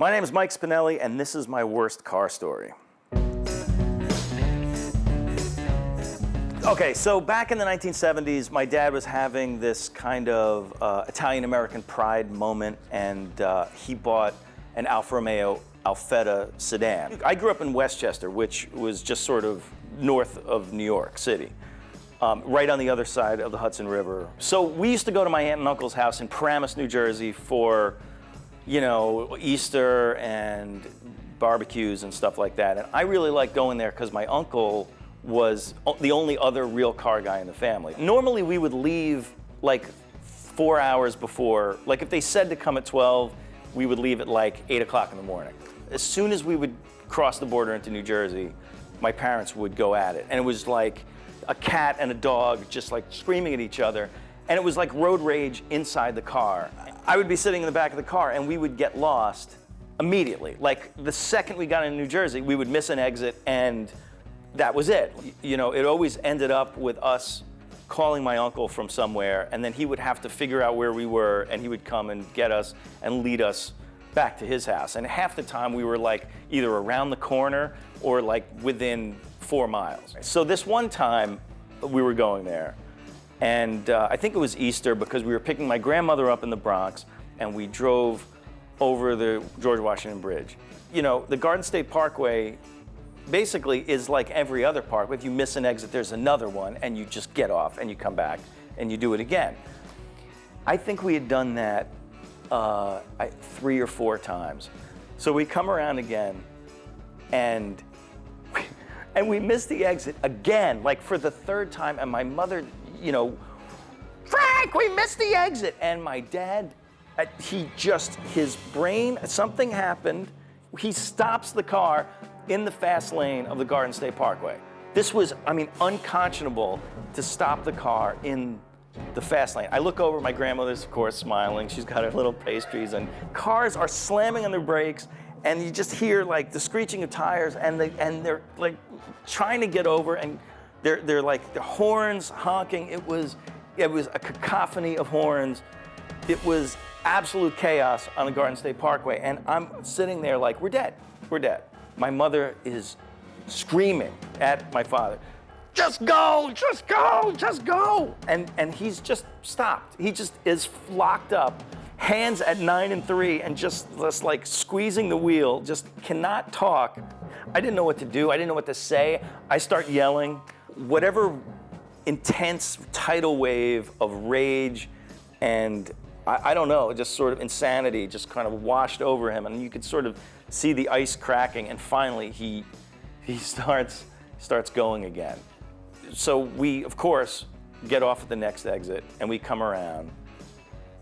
My name is Mike Spinelli, and this is my worst car story. Okay, so back in the 1970s, my dad was having this kind of Italian-American pride moment, and he bought an Alfa Romeo Alfetta sedan. I grew up in Westchester, which was just sort of north of New York City, right on the other side of the Hudson River. So we used to go to my aunt and uncle's house in Paramus, New Jersey for, you know, Easter and barbecues and stuff like that. And I really liked going there because my uncle was the only other real car guy in the family. Normally we would leave like 4 hours before, like if they said to come at 12, we would leave at like 8 o'clock in the morning. As soon as we would cross the border into New Jersey, my parents would go at it. And it was like a cat and a dog just like screaming at each other. And it was like road rage inside the car. I would be sitting in the back of the car and we would get lost immediately. Like the second we got into New Jersey, we would miss an exit and that was it. You know, it always ended up with us calling my uncle from somewhere, and then he would have to figure out where we were, and he would come and get us and lead us back to his house. And half the time we were like either around the corner or like within 4 miles. So this one time we were going there, and I think it was Easter because we were picking my grandmother up in the Bronx, and we drove over the George Washington Bridge. You know, the Garden State Parkway basically is like every other park. If you miss an exit, there's another one, and you just get off and you come back and you do it again. I think we had done that 3 or 4 times. So we come around again, and we missed the exit again, like for the 3rd time, and my mother, you know, Frank, we missed the exit. And my dad, his brain, something happened. He stops the car in the fast lane of the Garden State Parkway. This was, I mean, unconscionable to stop the car in the fast lane. I look over, my grandmother's, of course, smiling. She's got her little pastries, and cars are slamming on their brakes, and you just hear like the screeching of tires, and they're like trying to get over, and they're like the horns honking. It was a cacophony of horns. It was absolute chaos on the Garden State Parkway, and I'm sitting there like, we're dead, we're dead. My mother is screaming at my father, just go, just go, just go. And he's just stopped. He just is locked up, hands at 9 and 3, and just like squeezing the wheel, just cannot talk. I didn't know what to do. I didn't know what to say. I start yelling. Whatever intense tidal wave of rage and I don't know, just sort of insanity just kind of washed over him, and you could sort of see the ice cracking, and finally he starts going again. So we, of course, get off at the next exit, and we come around,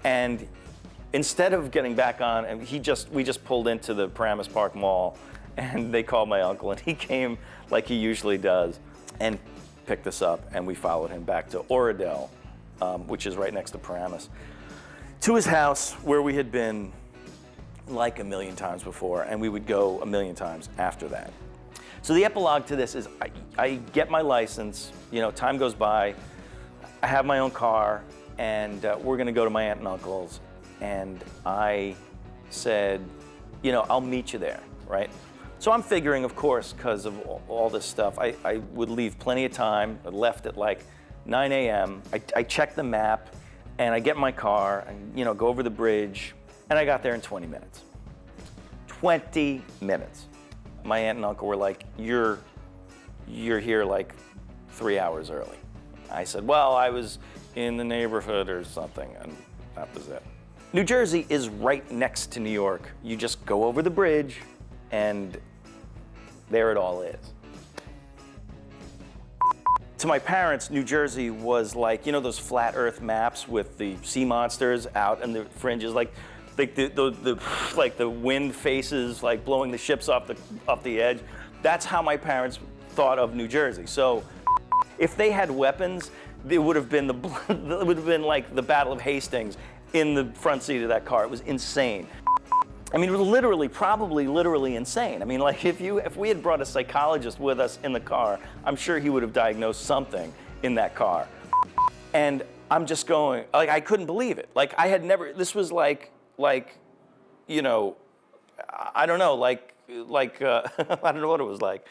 and instead of getting back on, and we just pulled into the Paramus Park Mall, and they called my uncle, and he came like he usually does, and picked us up, and we followed him back to Oradell, which is right next to Paramus, to his house where we had been like 1,000,000 times before, and we would go 1,000,000 times after that. So the epilogue to this is I get my license, you know, time goes by, I have my own car, and we're gonna go to my aunt and uncle's, and I said, you know, I'll meet you there, right? So I'm figuring, of course, because of all this stuff, I would leave plenty of time. I left at like 9 a.m. I checked the map, and I get in my car and, you know, go over the bridge, and I got there in 20 minutes. 20 minutes. My aunt and uncle were like, you're here like 3 hours early. I said, well, I was in the neighborhood or something, and that was it. New Jersey is right next to New York. You just go over the bridge, and there it all is. To my parents, New Jersey was like, you know those flat earth maps with the sea monsters out and the fringes, like the wind faces, like blowing the ships off the edge. That's how my parents thought of New Jersey. So if they had weapons, it would have been like the Battle of Hastings in the front seat of that car. It was insane. I mean, probably literally insane. I mean, like if we had brought a psychologist with us in the car, I'm sure he would have diagnosed something in that car. And I'm just going, like, I couldn't believe it. Like, I had never, this was like, you know, I don't know, like I don't know what it was like.